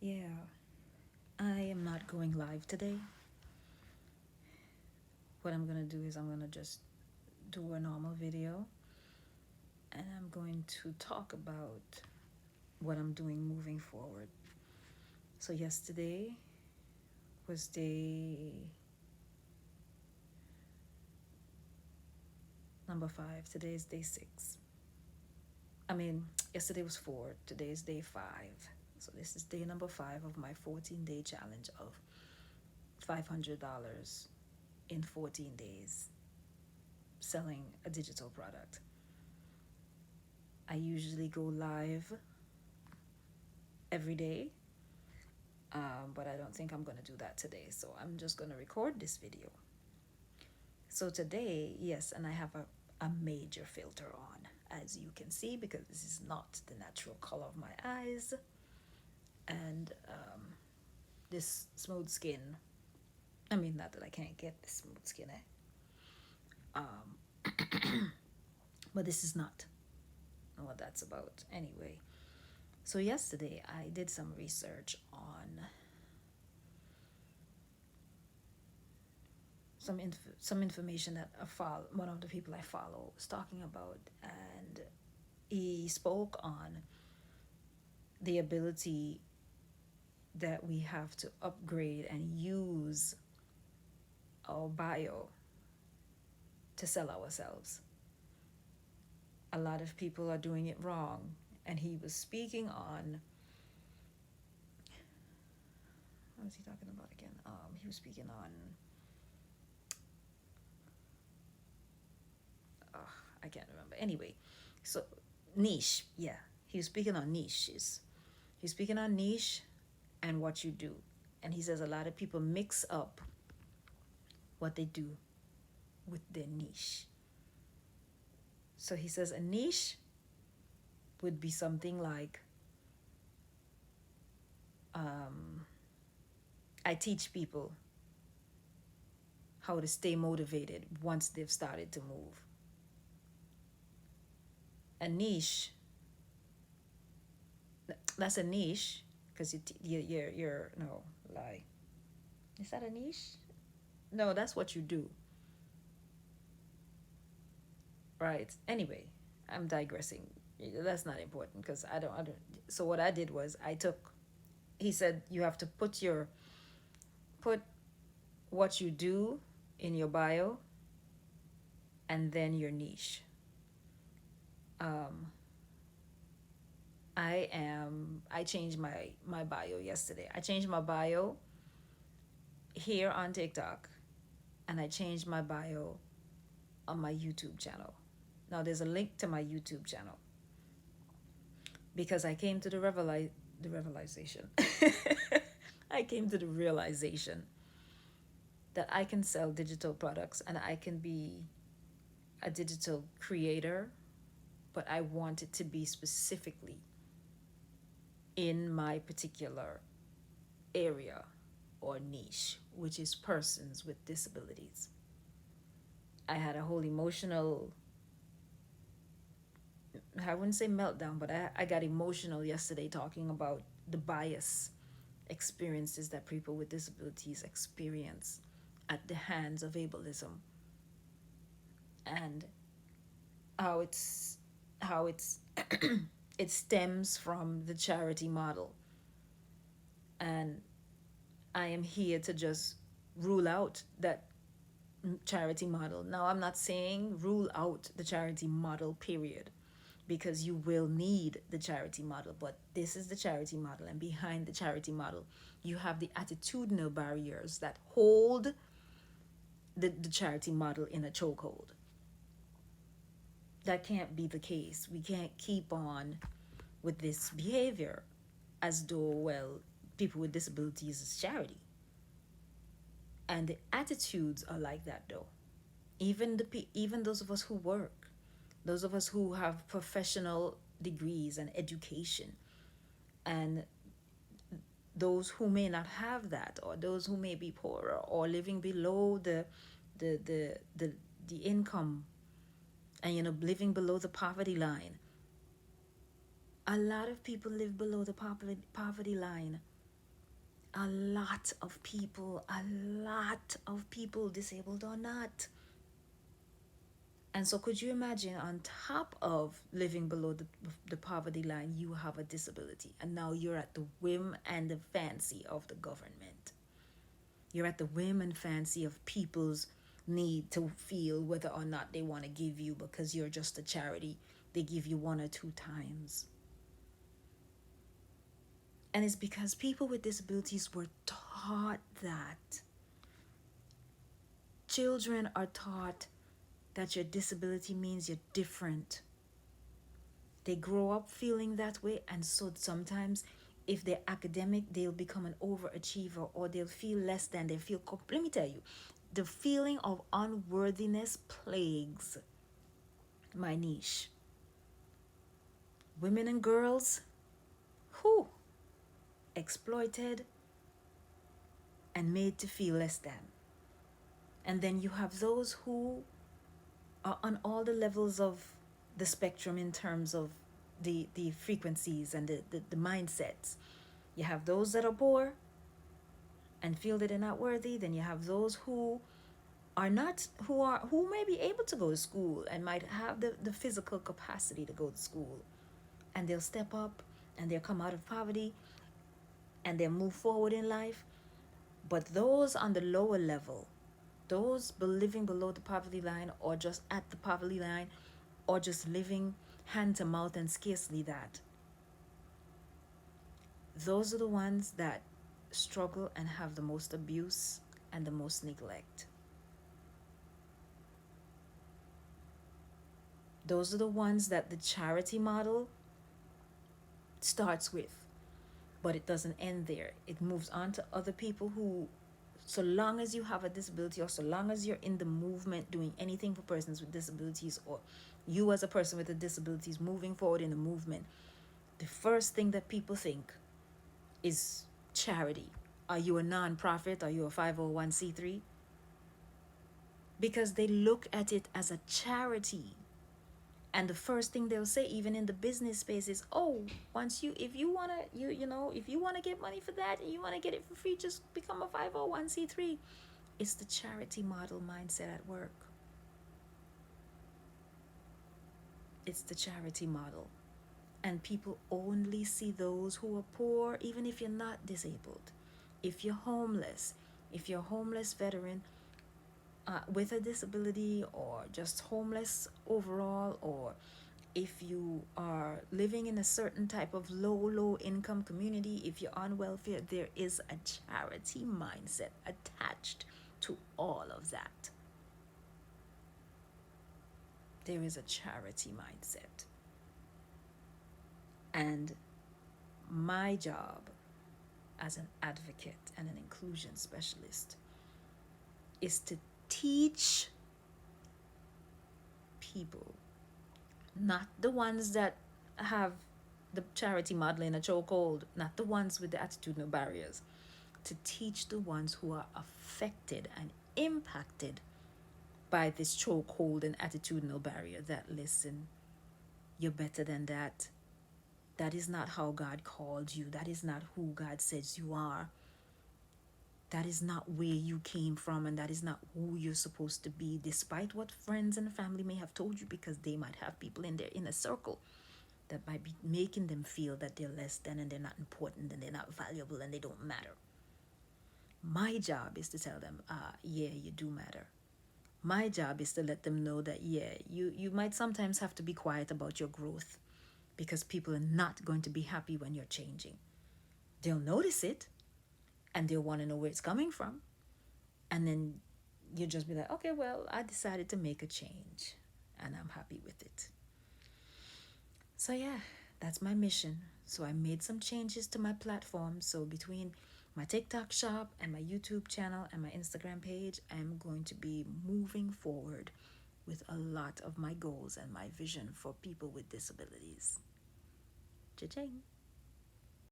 Yeah, I am not going live today. What I'm gonna do is I'm gonna just do a normal video and I'm going to talk about what I'm doing moving forward. So, yesterday was day number 5, today is day 6. I mean, yesterday was 4, today is day 5. So, this is day number 5 of my 14-day challenge of $500 in 14 days selling a digital product. I usually go live every day, but I don't think I'm going to do that today. So I'm just going to record this video. So today, yes, and I have a major filter on, as you can see, because this is not the natural color of my eyes. And this smooth skin, I mean, not that I can't get this smooth skin, but this is not what that's about anyway. So yesterday I did some research on some information that one of the people I follow was talking about, and he spoke on the ability that we have to upgrade and use our bio to sell ourselves. A lot of people are doing it wrong, and he was speaking on, what was he talking about again? He was speaking on, I can't remember. Anyway, so niche, yeah, he was speaking on niches. He's speaking on niche and what you do. And he says a lot of people mix up what they do with their niche. So he says a niche would be something like, I teach people how to stay motivated once they've started to move. A niche, that's a niche, because you're no lie. Is that a niche? No, that's what you do. Right. Anyway, I'm digressing. That's not important because I don't. So what I did was I took. He said you have to put what you do in your bio, and then your niche. Um, I changed my bio yesterday. I changed my bio here on TikTok, and I changed my bio on my YouTube channel. Now there's a link to my YouTube channel because I came to the revelation. I came to the realization that I can sell digital products and I can be a digital creator, but I want it to be specifically in my particular area or niche, which is persons with disabilities. I had a whole emotional, I wouldn't say meltdown, but I got emotional yesterday talking about the bias experiences that people with disabilities experience at the hands of ableism, and how it's it stems from the charity model. And I am here to just rule out that charity model. Now, I'm not saying rule out the charity model, period, because you will need the charity model, but this is the charity model, and behind the charity model, you have the attitudinal barriers that hold the charity model in a chokehold. That can't be the case. We can't keep on with this behavior as though, well, people with disabilities is charity. And the attitudes are like that, though. Even those of us who work, those of us who have professional degrees and education, and those who may not have that, or those who may be poorer or living below the the the, the income, and living below the poverty line. A lot of people live below the poverty line, A lot of people, disabled or not. And so, could you imagine, on top of living below the poverty line, you have a disability, and now you're at the whim and the fancy of the government. You're at the whim and fancy of people's need to feel whether or not they want to give you, because you're just a charity. They give you one or two times. And it's because people with disabilities were taught that. Children are taught that your disability means you're different. They grow up feeling that way, and so sometimes if they're academic, they'll become an overachiever, or they'll feel less than, they feel let me tell you, the feeling of unworthiness plagues my niche. Women and girls who exploited and made to feel less than. And then you have those who are on all the levels of the spectrum in terms of the frequencies and the mindsets. You have those that are poor and feel that they're not worthy. Then you have those who are not, who may be able to go to school and might have the physical capacity to go to school, and they'll step up and they'll come out of poverty and they'll move forward in life. But those on the lower level, those living below the poverty line, or just at the poverty line, or just living hand to mouth and scarcely that, those are the ones that struggle and have the most abuse and the most neglect. Those are the ones that the charity model starts with, but it doesn't end there. It moves on to other people who, so long as you have a disability, or so long as you're in the movement doing anything for persons with disabilities, or you as a person with a disability is moving forward in the movement, the first thing that people think is charity. Are you a non-profit? Are you a 501c3? Because they look at it as a charity. And the first thing they'll say, even in the business space, is, oh, once you, if you want to, if you want to get money for that and you want to get it for free, just become a 501c3. It's the charity model mindset at work. It's the charity model. And people only see those who are poor, even if you're not disabled. If you're homeless, if you're a homeless veteran with a disability, or just homeless overall, or if you are living in a certain type of low income community, if you're on welfare, there is a charity mindset attached to all of that. There is a charity mindset. And my job as an advocate and an inclusion specialist is to teach people, not the ones that have the charity model in a chokehold, not the ones with the attitudinal barriers, to teach the ones who are affected and impacted by this chokehold and attitudinal barrier that, listen, you're better than that. That is not how God called you. That is not who God says you are. That is not where you came from, and that is not who you're supposed to be, despite what friends and family may have told you, because they might have people in their inner circle that might be making them feel that they're less than, and they're not important, and they're not valuable, and they don't matter. My job is to tell them, yeah, you do matter. My job is to let them know that, yeah, you might sometimes have to be quiet about your growth, because people are not going to be happy when you're changing. They'll notice it, and they'll want to know where it's coming from. And then you just be like, okay, well, I decided to make a change, and I'm happy with it. So yeah, that's my mission. So I made some changes to my platform. So between my TikTok shop and my YouTube channel and my Instagram page, I'm going to be moving forward with a lot of my goals and my vision for people with disabilities. Cha-ching.